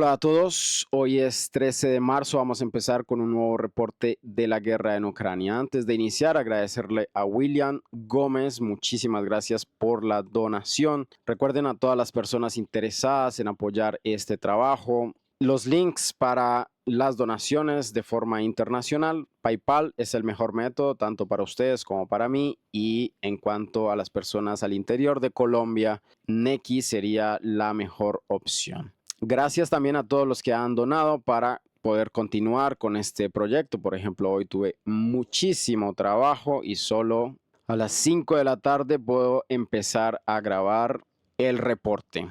Hola a todos, hoy es 13 de marzo, vamos a empezar con un nuevo reporte de la guerra en Ucrania. Antes de iniciar, agradecerle a William Gómez, muchísimas gracias por la donación. Recuerden a todas las personas interesadas en apoyar este trabajo, los links para las donaciones de forma internacional. PayPal es el mejor método tanto para ustedes como para mí, y en cuanto a las personas al interior de Colombia, Nequi sería la mejor opción. Gracias también a todos los que han donado para poder continuar con este proyecto. Por ejemplo, hoy tuve muchísimo trabajo y solo a las 5 de la tarde puedo empezar a grabar el reporte.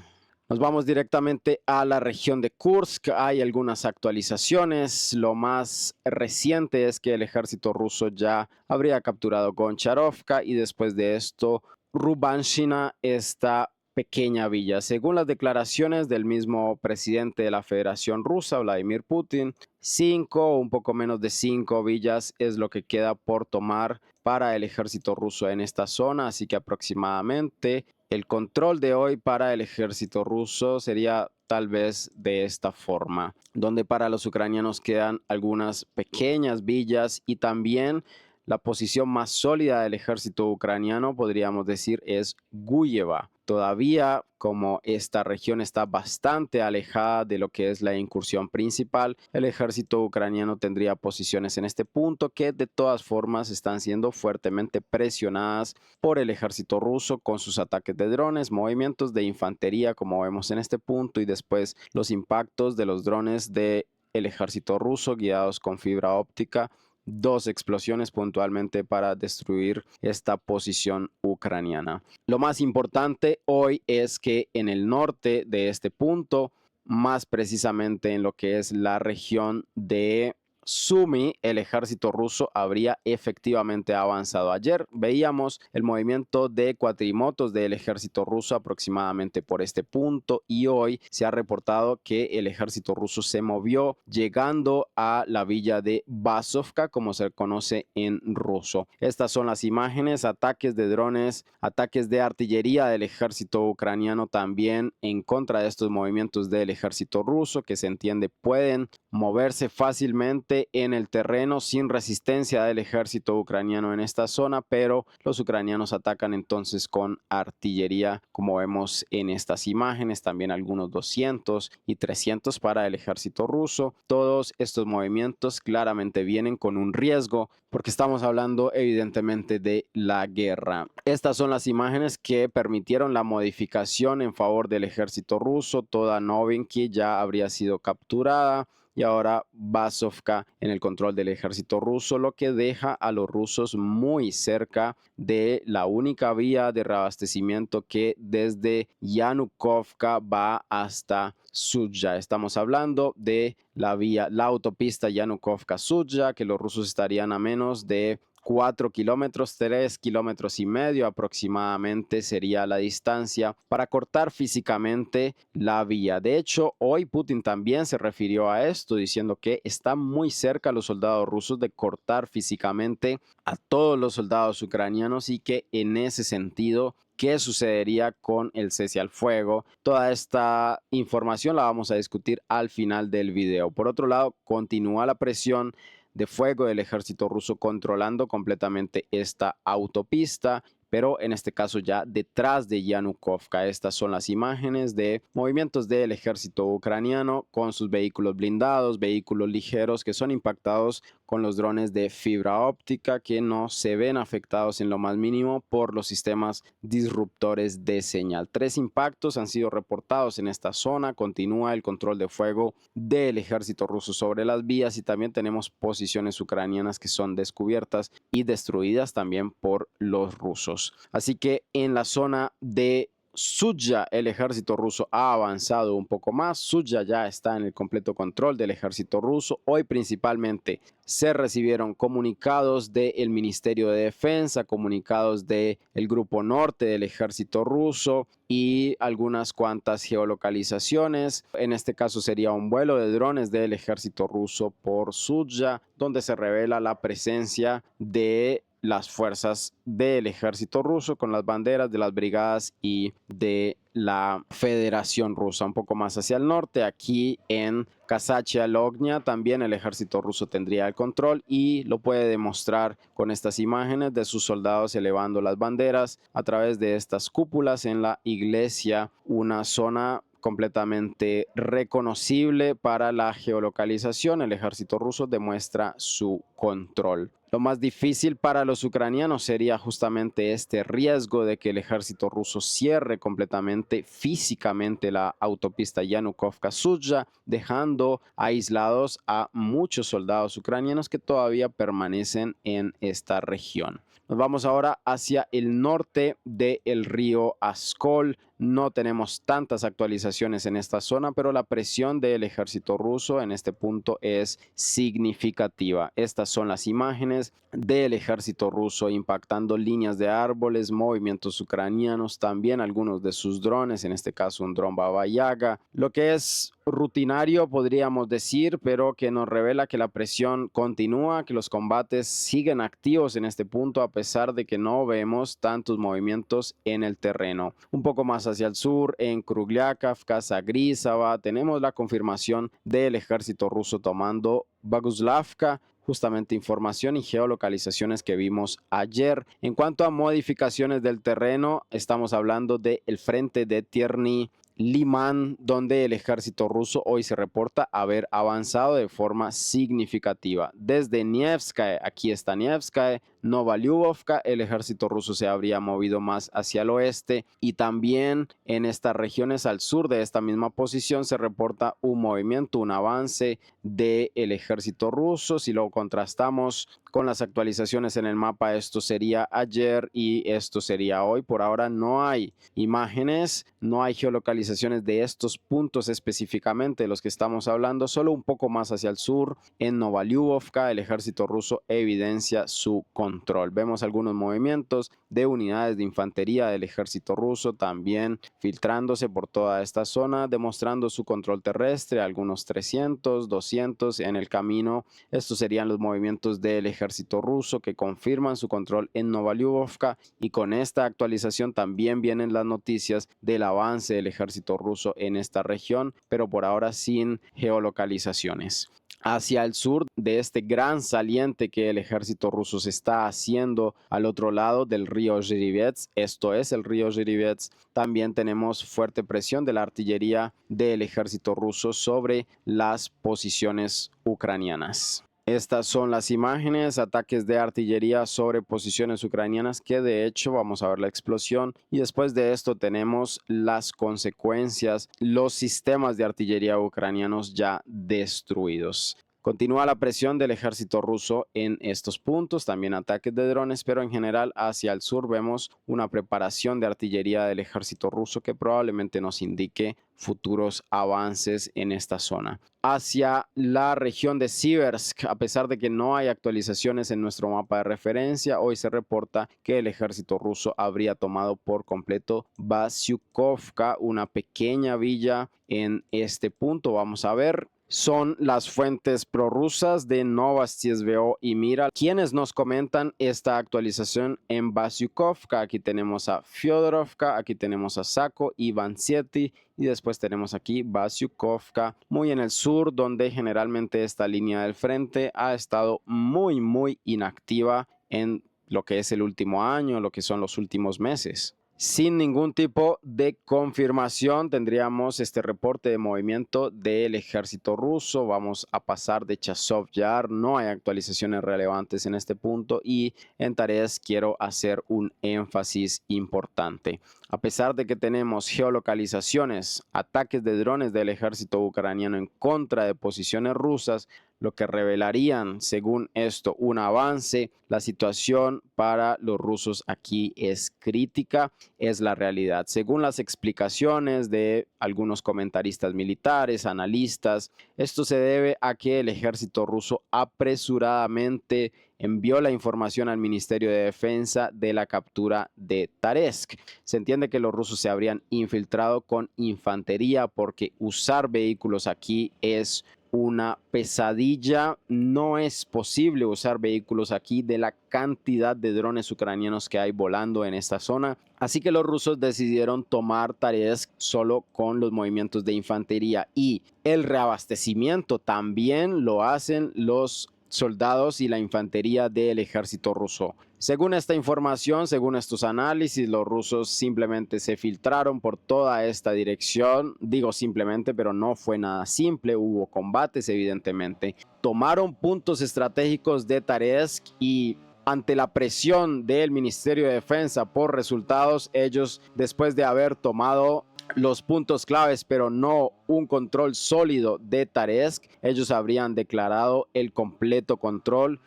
Nos vamos directamente a la región de Kursk. Hay algunas actualizaciones. Lo más reciente es que el ejército ruso ya habría capturado Goncharovka y después de esto Rubanshina, esta pequeña villa. Según las declaraciones del mismo presidente de la Federación Rusa, Vladimir Putin, 5 o un poco menos de 5 villas es lo que queda por tomar para el ejército ruso en esta zona, así que aproximadamente el control de hoy para el ejército ruso sería tal vez de esta forma, donde para los ucranianos quedan algunas pequeñas villas y también la posición más sólida del ejército ucraniano, podríamos decir, es Guyeva. Todavía, como esta región está bastante alejada de lo que es la incursión principal, el ejército ucraniano tendría posiciones en este punto que de todas formas están siendo fuertemente presionadas por el ejército ruso con sus ataques de drones, movimientos de infantería como vemos en este punto y después los impactos de los drones del ejército ruso guiados con fibra óptica. 2 explosiones puntualmente para destruir esta posición ucraniana. Lo más importante hoy es que en el norte de este punto, más precisamente en lo que es la región de Sumy, el ejército ruso habría efectivamente avanzado. Ayer veíamos el movimiento de cuatrimotos del ejército ruso aproximadamente por este punto y hoy se ha reportado que el ejército ruso se movió llegando a la villa de Basovka, como se conoce en ruso. Estas son las imágenes, ataques de drones, ataques de artillería del ejército ucraniano también en contra de estos movimientos del ejército ruso que se entiende pueden moverse fácilmente en el terreno sin resistencia del ejército ucraniano en esta zona, pero los ucranianos atacan entonces con artillería como vemos en estas imágenes, también algunos 200 y 300 para el ejército ruso. Todos estos movimientos claramente vienen con un riesgo porque estamos hablando evidentemente de la guerra. Estas son las imágenes que permitieron la modificación en favor del ejército ruso. Toda Novinki ya habría sido capturada y ahora Basovka en el control del ejército ruso, lo que deja a los rusos muy cerca de la única vía de reabastecimiento que desde Yanukovka va hasta Sudzha. Estamos hablando de la autopista Yanukovka-Sudzha, que los rusos estarían a menos de 4 kilómetros, 3 kilómetros y medio aproximadamente sería la distancia para cortar físicamente la vía. De hecho, hoy Putin también se refirió a esto diciendo que está muy cerca los soldados rusos de cortar físicamente a todos los soldados ucranianos y que en ese sentido, ¿qué sucedería con el cese al fuego? Toda esta información la vamos a discutir al final del video. Por otro lado, continúa la presión de fuego del ejército ruso controlando completamente esta autopista, pero en este caso ya detrás de Yanukovka. Estas son las imágenes de movimientos del ejército ucraniano con sus vehículos blindados, vehículos ligeros que son impactados con los drones de fibra óptica que no se ven afectados en lo más mínimo por los sistemas disruptores de señal. 3 impactos han sido reportados en esta zona. Continúa el control de fuego del ejército ruso sobre las vías y también tenemos posiciones ucranianas que son descubiertas y destruidas también por los rusos. Así que en la zona de Sudzha el ejército ruso ha avanzado un poco más. Sudzha ya está en el completo control del ejército ruso. Hoy principalmente se recibieron comunicados del Ministerio de Defensa, comunicados del Grupo Norte del ejército ruso y algunas cuantas geolocalizaciones. En este caso sería un vuelo de drones del ejército ruso por Sudzha, donde se revela la presencia de las fuerzas del ejército ruso con las banderas de las brigadas y de la Federación Rusa. Un poco más hacia el norte, aquí en Kasachia Lognia, también el ejército ruso tendría el control y lo puede demostrar con estas imágenes de sus soldados elevando las banderas a través de estas cúpulas en la iglesia, una zona completamente reconocible para la geolocalización. El ejército ruso demuestra su control. Lo más difícil para los ucranianos sería justamente este riesgo de que el ejército ruso cierre completamente físicamente la autopista Yanukovka-Sudya, dejando aislados a muchos soldados ucranianos que todavía permanecen en esta región. Nos vamos ahora hacia el norte del río Askol. No tenemos tantas actualizaciones en esta zona, pero la presión del ejército ruso en este punto es significativa. Estas son las imágenes del ejército ruso impactando líneas de árboles, movimientos ucranianos, también algunos de sus drones, en este caso un dron Baba Yaga, lo que es rutinario podríamos decir, pero que nos revela que la presión continúa, que los combates siguen activos en este punto a pesar de que no vemos tantos movimientos en el terreno. Un poco más hacia el sur, en Kruglyakivka, Zagrisava, tenemos la confirmación del ejército ruso tomando Boguslavka, justamente información y geolocalizaciones que vimos ayer. En cuanto a modificaciones del terreno, estamos hablando del frente de Tierny Liman, donde el ejército ruso hoy se reporta haber avanzado de forma significativa. Desde Nevskaya, aquí está Nevskaya, Novolyubovka, el ejército ruso se habría movido más hacia el oeste y también en estas regiones al sur de esta misma posición se reporta un movimiento, un avance del ejército ruso. Si lo contrastamos con las actualizaciones en el mapa, esto sería ayer y esto sería hoy. Por ahora no hay imágenes, no hay geolocalizaciones de estos puntos específicamente de los que estamos hablando, solo un poco más hacia el sur, en Novolyubovka, el ejército ruso evidencia su control. Vemos algunos movimientos de unidades de infantería del ejército ruso también filtrándose por toda esta zona, demostrando su control terrestre, algunos 300, 200 en el camino. Estos serían los movimientos del ejército ruso que confirman su control en Novolyubovka, y con esta actualización también vienen las noticias del avance del ejército ruso en esta región, pero por ahora sin geolocalizaciones. Hacia el sur de este gran saliente que el ejército ruso se está haciendo al otro lado del río Zhirivets, esto es el río Zhirivets, también tenemos fuerte presión de la artillería del ejército ruso sobre las posiciones ucranianas. Estas son las imágenes, ataques de artillería sobre posiciones ucranianas, que de hecho vamos a ver la explosión y después de esto tenemos las consecuencias, los sistemas de artillería ucranianos ya destruidos. Continúa la presión del ejército ruso en estos puntos, también ataques de drones, pero en general hacia el sur vemos una preparación de artillería del ejército ruso que probablemente nos indique futuros avances en esta zona. Hacia la región de Siversk, a pesar de que no hay actualizaciones en nuestro mapa de referencia, hoy se reporta que el ejército ruso habría tomado por completo Vasyukovka, una pequeña villa en este punto. Vamos a ver. Son las fuentes prorrusas de Novosti SVO y Mira quienes nos comentan esta actualización en Vasyukovka. Aquí tenemos a Fyodorovka, aquí tenemos a Sako y Vansieti, y después tenemos aquí Vasyukovka, muy en el sur, donde generalmente esta línea del frente ha estado muy inactiva en lo que es el último año, lo que son los últimos meses. Sin ningún tipo de confirmación tendríamos este reporte de movimiento del ejército ruso. Vamos a pasar de Chazov Yar, no hay actualizaciones relevantes en este punto, y en tareas quiero hacer un énfasis importante. A pesar de que tenemos geolocalizaciones, ataques de drones del ejército ucraniano en contra de posiciones rusas, lo que revelarían, según esto, un avance, la situación para los rusos aquí es crítica, es la realidad. Según las explicaciones de algunos comentaristas militares, analistas, esto se debe a que el ejército ruso apresuradamente envió la información al Ministerio de Defensa de la captura de Taresk. Se entiende que los rusos se habrían infiltrado con infantería porque usar vehículos aquí es una pesadilla. No es posible usar vehículos aquí de la cantidad de drones ucranianos que hay volando en esta zona. Así que los rusos decidieron tomar Taresk solo con los movimientos de infantería, y el reabastecimiento también lo hacen los soldados y la infantería del ejército ruso. Según esta información, según estos análisis, los rusos simplemente se filtraron por toda esta dirección. Digo simplemente, pero no fue nada simple, hubo combates evidentemente. Tomaron puntos estratégicos de Taresk y ante la presión del Ministerio de Defensa por resultados, ellos, después de haber tomado los puntos claves, pero no un control sólido de Taresk, ellos habrían declarado el completo control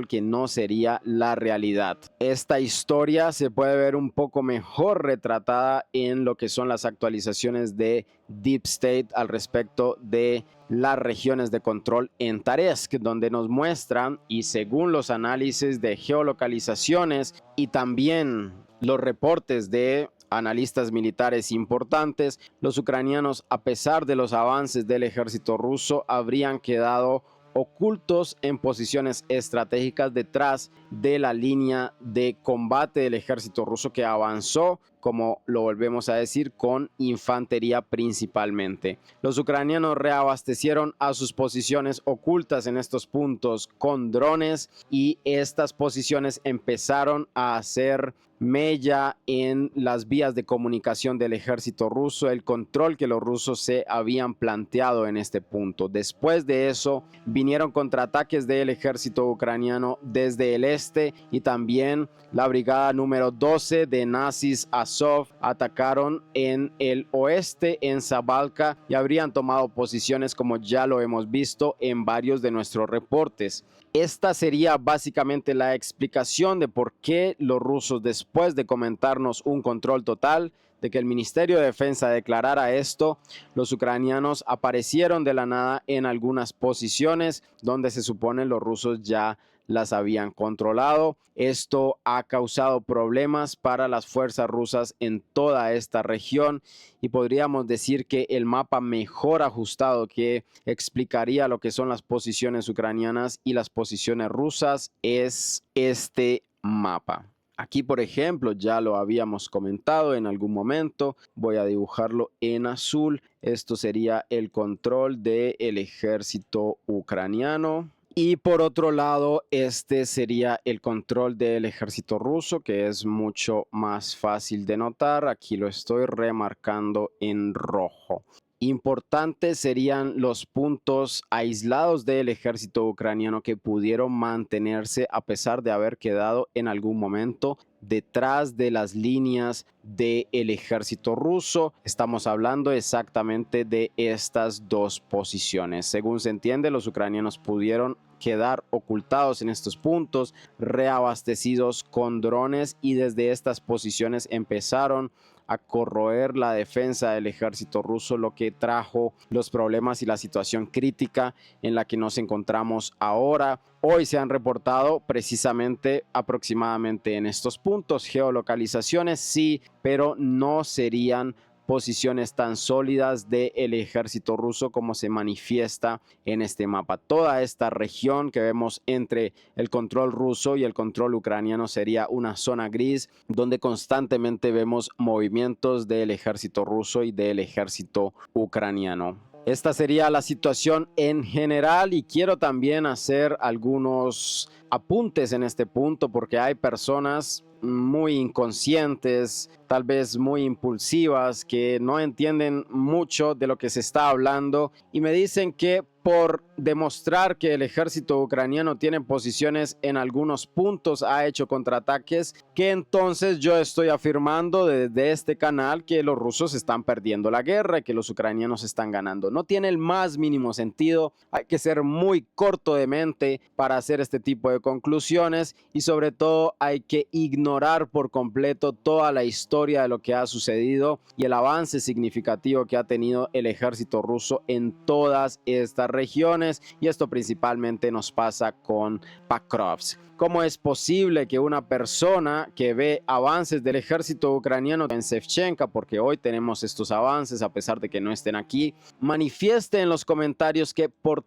que no sería la realidad. Esta historia se puede ver un poco mejor retratada en lo que son las actualizaciones de Deep State al respecto de las regiones de control en Taresk, donde nos muestran, y según los análisis de geolocalizaciones y también los reportes de analistas militares importantes, los ucranianos, a pesar de los avances del ejército ruso, habrían quedado ocultos en posiciones estratégicas detrás de la línea de combate del ejército ruso, que avanzó, como lo volvemos a decir, con infantería principalmente. Los ucranianos reabastecieron a sus posiciones ocultas en estos puntos con drones, y estas posiciones empezaron a hacer mella en las vías de comunicación del ejército ruso, el control que los rusos se habían planteado en este punto. Después de eso vinieron contraataques del ejército ucraniano desde el este, y también la brigada número 12 de nazis Azov atacaron en el oeste, en Zabalka, y habrían tomado posiciones, como ya lo hemos visto en varios de nuestros reportes. Esta sería básicamente la explicación de por qué los rusos, después de comentarnos un control total, de que el Ministerio de Defensa declarara esto, los ucranianos aparecieron de la nada en algunas posiciones donde se supone los rusos ya las habían controlado. Esto ha causado problemas para las fuerzas rusas en toda esta región, y podríamos decir que el mapa mejor ajustado que explicaría lo que son las posiciones ucranianas y las posiciones rusas es este mapa. Aquí, por ejemplo, ya lo habíamos comentado en algún momento. Voy a dibujarlo en azul. Esto sería el control del ejército ucraniano. Y por otro lado, este sería el control del ejército ruso, que es mucho más fácil de notar. Aquí lo estoy remarcando en rojo. Importantes serían los puntos aislados del ejército ucraniano que pudieron mantenerse a pesar de haber quedado en algún momento detrás de las líneas del ejército ruso. Estamos hablando exactamente de estas dos posiciones. Según se entiende, los ucranianos pudieron quedar ocultados en estos puntos, reabastecidos con drones, y desde estas posiciones empezaron a corroer la defensa del ejército ruso, lo que trajo los problemas y la situación crítica en la que nos encontramos ahora. Hoy se han reportado precisamente aproximadamente en estos puntos geolocalizaciones, sí, pero no serían posiciones tan sólidas del ejército ruso como se manifiesta en este mapa. Toda esta región que vemos entre el control ruso y el control ucraniano sería una zona gris donde constantemente vemos movimientos del ejército ruso y del ejército ucraniano. Esta sería la situación en general, y quiero también hacer algunos apuntes en este punto porque hay personas muy inconscientes, tal vez muy impulsivas, que no entienden mucho de lo que se está hablando y me dicen que por demostrar que el ejército ucraniano tiene posiciones en algunos puntos ha hecho contraataques, que entonces yo estoy afirmando desde este canal que los rusos están perdiendo la guerra y que los ucranianos están ganando. No tiene el más mínimo sentido. Hay que ser muy corto de mente para hacer este tipo de conclusiones, y sobre todo hay que ignorar por completo toda la historia historia de lo que ha sucedido y el avance significativo que ha tenido el ejército ruso en todas estas regiones, y esto principalmente nos pasa con Pakrovsk. ¿Cómo es posible que una persona que ve avances del ejército ucraniano en Shevchenka, porque hoy tenemos estos avances a pesar de que no estén aquí, manifieste en los comentarios que por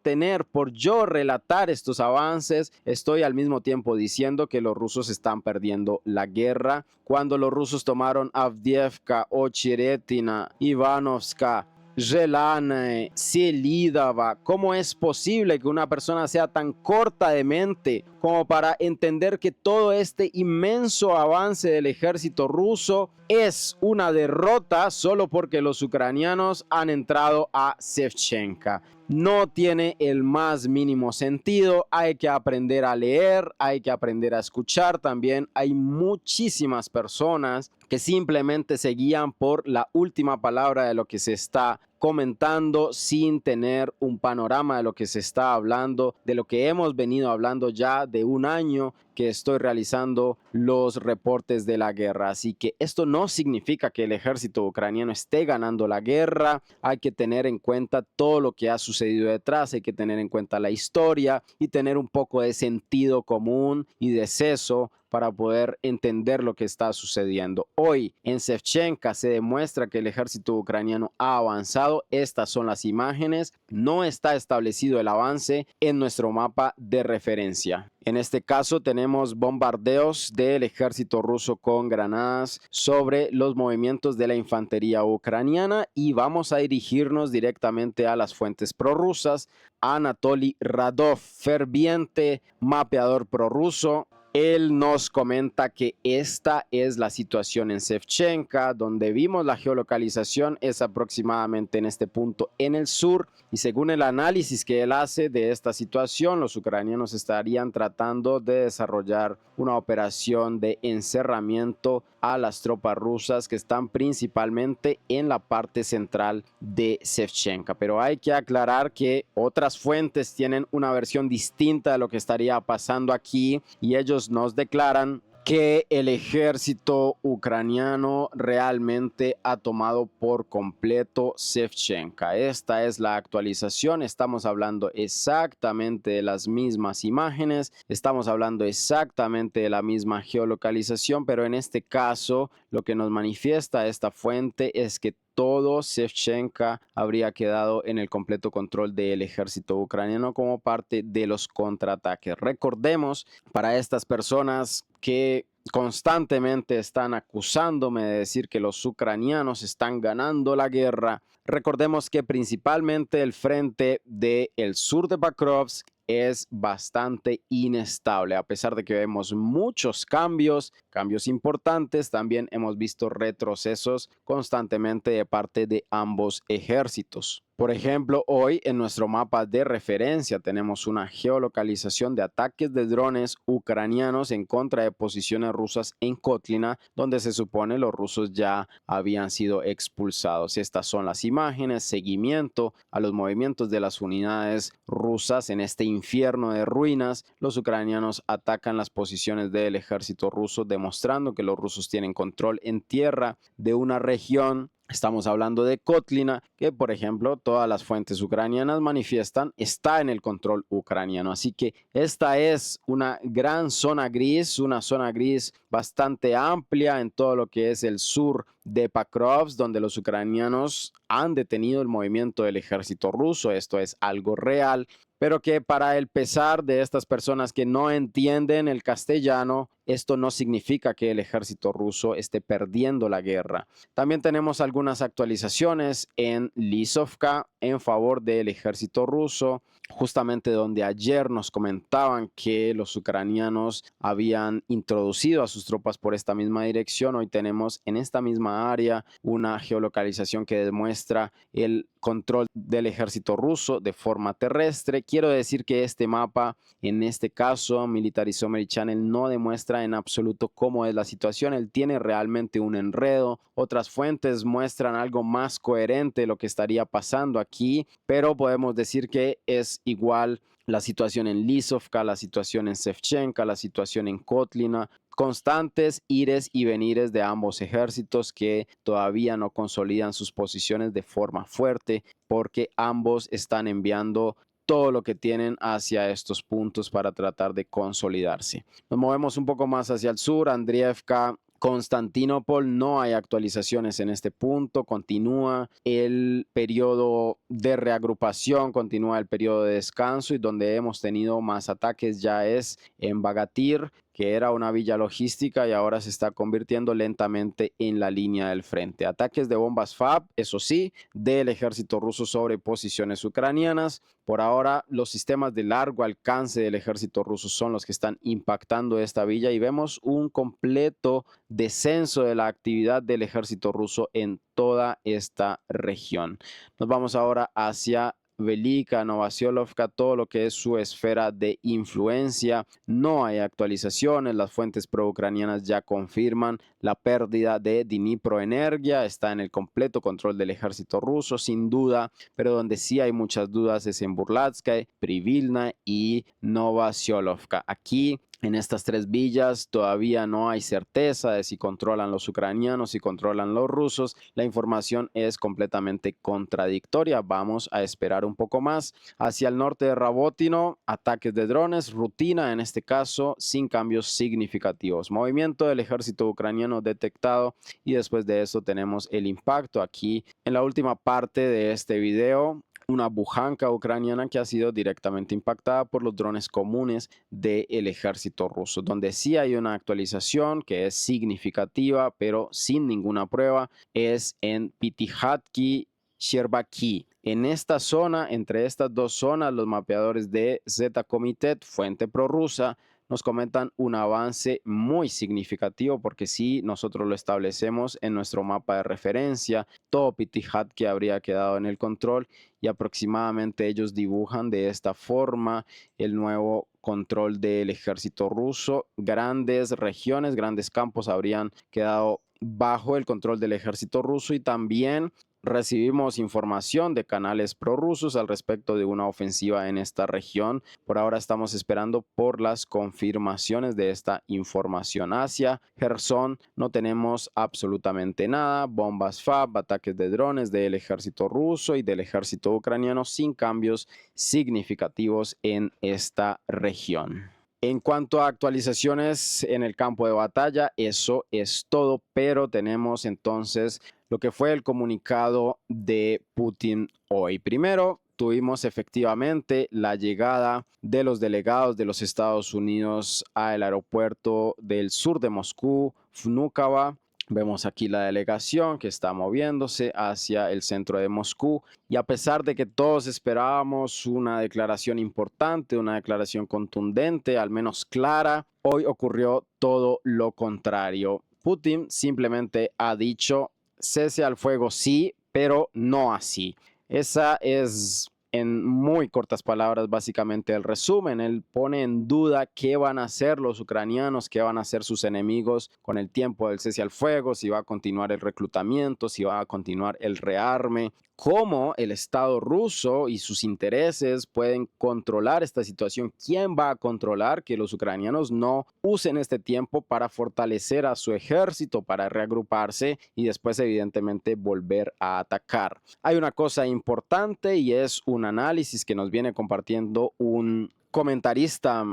yo relatar estos avances, estoy al mismo tiempo diciendo que los rusos están perdiendo la guerra? Cuando los rusos tomaron Avdiivka, Ocheretina, Ivanovska, Zelane, Selidova, ¿cómo es posible que una persona sea tan corta de mente como para entender que todo este inmenso avance del ejército ruso es una derrota solo porque los ucranianos han entrado a Shevchenka? No tiene el más mínimo sentido. Hay que aprender a leer, hay que aprender a escuchar. También hay muchísimas personas que simplemente se guían por la última palabra de lo que se está comentando sin tener un panorama de lo que se está hablando, de lo que hemos venido hablando ya de un año que estoy realizando los reportes de la guerra. Así que esto no significa que el ejército ucraniano esté ganando la guerra. Hay que tener en cuenta todo lo que ha sucedido detrás, hay que tener en cuenta la historia y tener un poco de sentido común y de seso para poder entender lo que está sucediendo. Hoy en Shevchenka se demuestra que el ejército ucraniano ha avanzado. Estas son las imágenes. No está establecido el avance en nuestro mapa de referencia. En este caso tenemos bombardeos del ejército ruso con granadas sobre los movimientos de la infantería ucraniana, y vamos a dirigirnos directamente a las fuentes prorrusas. Anatoly Radov, ferviente mapeador prorruso, él nos comenta que esta es la situación en Shevchenka, donde vimos la geolocalización es aproximadamente en este punto en el sur, y según el análisis que él hace de esta situación, los ucranianos estarían tratando de desarrollar una operación de encerramiento a las tropas rusas que están principalmente en la parte central de Shevchenka. Pero hay que aclarar que otras fuentes tienen una versión distinta de lo que estaría pasando aquí, y ellos nos declaran que el ejército ucraniano realmente ha tomado por completo Shevchenka. Esta es la actualización. Estamos hablando exactamente de las mismas imágenes, estamos hablando exactamente de la misma geolocalización, pero en este caso lo que nos manifiesta esta fuente es que todo Shevchenka habría quedado en el completo control del ejército ucraniano como parte de los contraataques. Recordemos, para estas personas que constantemente están acusándome de decir que los ucranianos están ganando la guerra, recordemos que principalmente el frente del sur de Pakrovsk es bastante inestable. A pesar de que vemos muchos cambios importantes, también hemos visto retrocesos constantemente de parte de ambos ejércitos. Por ejemplo, hoy en nuestro mapa de referencia tenemos una geolocalización de ataques de drones ucranianos en contra de posiciones rusas en Kotlina, donde se supone los rusos ya habían sido expulsados. Estas son las imágenes, seguimiento a los movimientos de las unidades rusas en este infierno de ruinas. Los ucranianos atacan las posiciones del ejército ruso, demostrando que los rusos tienen control en tierra de una región. Estamos hablando de Kotlina, que por ejemplo todas las fuentes ucranianas manifiestan está en el control ucraniano. Así que esta es una gran zona gris, una zona gris bastante amplia en todo lo que es el sur de Pakrovsk, donde los ucranianos han detenido el movimiento del ejército ruso. Esto es algo real, pero que para el pesar de estas personas que no entienden el castellano, esto no significa que el ejército ruso esté perdiendo la guerra. También tenemos algunas actualizaciones en Lisovka en favor del ejército ruso, justamente donde ayer nos comentaban que los ucranianos habían introducido a sus tropas por esta misma dirección. Hoy tenemos en esta misma área una geolocalización que demuestra el control del ejército ruso de forma terrestre. Quiero decir que este mapa, en este caso Military Summary Channel, no demuestra en absoluto cómo es la situación. Él tiene realmente un enredo. Otras fuentes muestran algo más coherente de lo que estaría pasando aquí, pero podemos decir que es igual la situación en Lisovka, la situación en Shevchenka, la situación en Kotlina, constantes ires y venires de ambos ejércitos que todavía no consolidan sus posiciones de forma fuerte porque ambos están enviando todo lo que tienen hacia estos puntos para tratar de consolidarse. Nos movemos un poco más hacia el sur, Andriivka, Constantinopol, no hay actualizaciones en este punto, continúa el periodo de reagrupación, continúa el periodo de descanso y donde hemos tenido más ataques ya es en Bagatir, que era una villa logística y ahora se está convirtiendo lentamente en la línea del frente. Ataques de bombas FAB, eso sí, del ejército ruso sobre posiciones ucranianas. Por ahora, los sistemas de largo alcance del ejército ruso son los que están impactando esta villa y vemos un completo descenso de la actividad del ejército ruso en toda esta región. Nos vamos ahora hacia Velika, Novosiyovka, todo lo que es su esfera de influencia. No hay actualizaciones, las fuentes pro-ucranianas ya confirman la pérdida de Dniproenergia, está en el completo control del ejército ruso, sin duda, pero donde sí hay muchas dudas es en Burlatsk, Privilna y Novosiyovka. Aquí en estas tres villas todavía no hay certeza de si controlan los ucranianos, si controlan los rusos. La información es completamente contradictoria. Vamos a esperar un poco más. Hacia el norte de Rabotino, ataques de drones, rutina en este caso, sin cambios significativos. Movimiento del ejército ucraniano detectado y después de eso tenemos el impacto aquí en la última parte de este video. Una bujanka ucraniana que ha sido directamente impactada por los drones comunes del ejército ruso, donde sí hay una actualización que es significativa, pero sin ninguna prueba, es en Pitihatki, Sherbaki. En esta zona, entre estas dos zonas, los mapeadores de Z-Komitet, fuente prorrusa, nos comentan un avance muy significativo porque si nosotros lo establecemos en nuestro mapa de referencia, todo Pitihatki habría quedado en el control y aproximadamente ellos dibujan de esta forma el nuevo control del ejército ruso. Grandes regiones, grandes campos habrían quedado bajo el control del ejército ruso y también recibimos información de canales prorrusos al respecto de una ofensiva en esta región. Por ahora estamos esperando por las confirmaciones de esta información. Hacia Gerson no tenemos absolutamente nada. Bombas FAB, ataques de drones del ejército ruso y del ejército ucraniano sin cambios significativos en esta región. En cuanto a actualizaciones en el campo de batalla, eso es todo, pero tenemos entonces lo que fue el comunicado de Putin hoy. Primero, tuvimos efectivamente la llegada de los delegados de los Estados Unidos al aeropuerto del sur de Moscú, Vnukovo. Vemos aquí la delegación que está moviéndose hacia el centro de Moscú y a pesar de que todos esperábamos una declaración importante, una declaración contundente, al menos clara, hoy ocurrió todo lo contrario. Putin simplemente ha dicho cese al fuego sí, pero no así. Esa es en muy cortas palabras básicamente el resumen. Él pone en duda qué van a hacer los ucranianos, qué van a hacer sus enemigos con el tiempo del cese al fuego, si va a continuar el reclutamiento, si va a continuar el rearme, cómo el Estado ruso y sus intereses pueden controlar esta situación. ¿Quién va a controlar que los ucranianos no usen este tiempo para fortalecer a su ejército, para reagruparse y después evidentemente volver a atacar? Hay una cosa importante y es un análisis que nos viene compartiendo un comentarista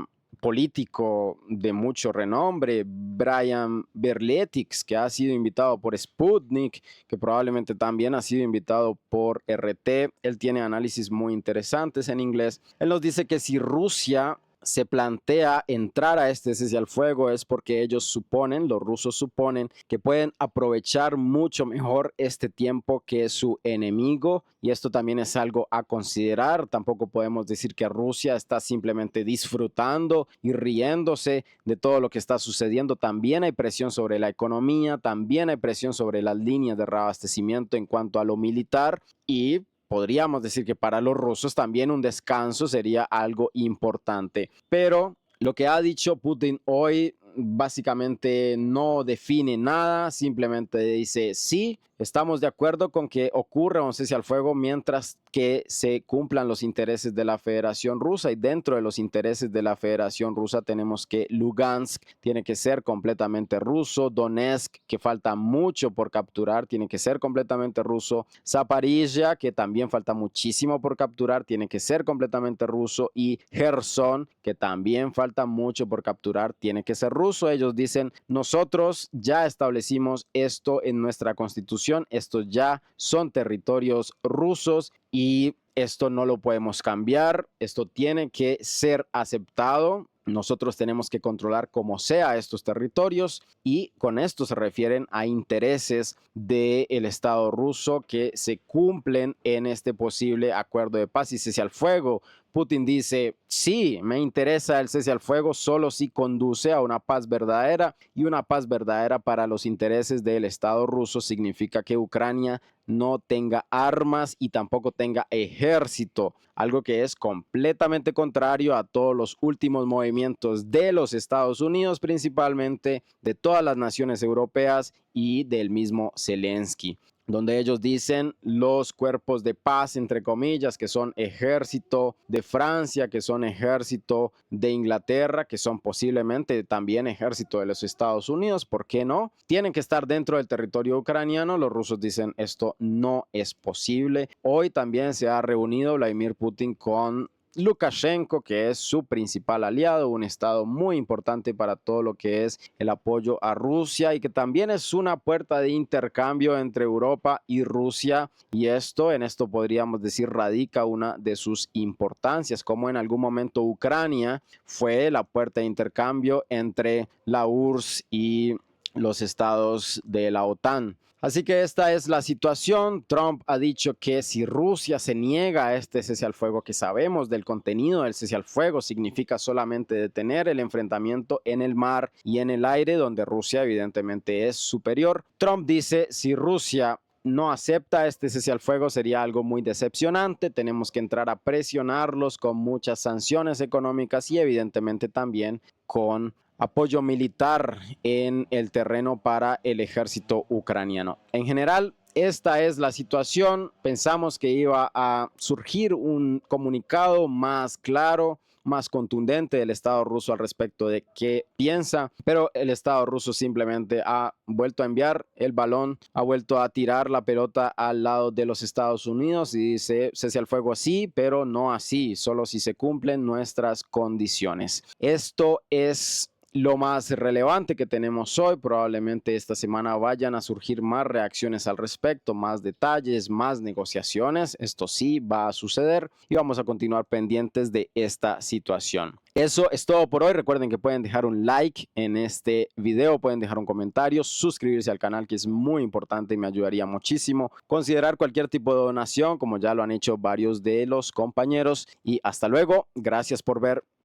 político de mucho renombre, Brian Berletix, que ha sido invitado por Sputnik, que probablemente también ha sido invitado por RT. Él tiene análisis muy interesantes en inglés. Él nos dice que si Rusia se plantea entrar a este cese al fuego es porque ellos suponen, los rusos suponen, que pueden aprovechar mucho mejor este tiempo que su enemigo y esto también es algo a considerar. Tampoco podemos decir que Rusia está simplemente disfrutando y riéndose de todo lo que está sucediendo. También hay presión sobre la economía, también hay presión sobre las líneas de reabastecimiento en cuanto a lo militar y podríamos decir que para los rusos también un descanso sería algo importante. Pero lo que ha dicho Putin hoy básicamente no define nada, simplemente dice sí, estamos de acuerdo con que ocurra un cese al fuego mientras que se cumplan los intereses de la Federación Rusa, y dentro de los intereses de la Federación Rusa tenemos que Lugansk tiene que ser completamente ruso, Donetsk, que falta mucho por capturar, tiene que ser completamente ruso, Zaporizhia, que también falta muchísimo por capturar, tiene que ser completamente ruso, y Gerson, que también falta mucho por capturar, tiene que ser ruso. Ellos dicen, nosotros ya establecimos esto en nuestra constitución, estos ya son territorios rusos y esto no lo podemos cambiar, esto tiene que ser aceptado. Nosotros tenemos que controlar como sea estos territorios, y con esto se refieren a intereses del Estado ruso que se cumplen en este posible acuerdo de paz y cese al fuego. Putin dice, sí, me interesa el cese al fuego solo si conduce a una paz verdadera, y una paz verdadera para los intereses del Estado ruso significa que Ucrania no tenga armas y tampoco tenga ejército, algo que es completamente contrario a todos los últimos movimientos de los Estados Unidos, principalmente de todas las naciones europeas y del mismo Zelensky, donde ellos dicen los cuerpos de paz, entre comillas, que son ejército de Francia, que son ejército de Inglaterra, que son posiblemente también ejército de los Estados Unidos, ¿por qué no? Tienen que estar dentro del territorio ucraniano. Los rusos dicen esto no es posible. Hoy también se ha reunido Vladimir Putin con Lukashenko, que es su principal aliado, un estado muy importante para todo lo que es el apoyo a Rusia, y que también es una puerta de intercambio entre Europa y Rusia, y en esto podríamos decir radica una de sus importancias, como en algún momento Ucrania fue la puerta de intercambio entre la URSS y los estados de la OTAN. Así que esta es la situación. Trump ha dicho que si Rusia se niega a este cese al fuego, que sabemos del contenido del cese al fuego, significa solamente detener el enfrentamiento en el mar y en el aire, donde Rusia evidentemente es superior. Trump dice, si Rusia no acepta este cese al fuego sería algo muy decepcionante, tenemos que entrar a presionarlos con muchas sanciones económicas y evidentemente también con apoyo militar en el terreno para el ejército ucraniano. En general, esta es la situación. Pensamos que iba a surgir un comunicado más claro, más contundente del Estado ruso al respecto de qué piensa, pero el Estado ruso simplemente ha vuelto a enviar el balón, ha vuelto a tirar la pelota al lado de los Estados Unidos y dice, cese al fuego así, pero no así, solo si se cumplen nuestras condiciones. Esto es lo más relevante que tenemos hoy. Probablemente esta semana vayan a surgir más reacciones al respecto, más detalles, más negociaciones. Esto sí va a suceder y vamos a continuar pendientes de esta situación. Eso es todo por hoy. Recuerden que pueden dejar un like en este video, pueden dejar un comentario, suscribirse al canal, que es muy importante y me ayudaría muchísimo. Considerar cualquier tipo de donación, como ya lo han hecho varios de los compañeros. Y hasta luego. Gracias por ver.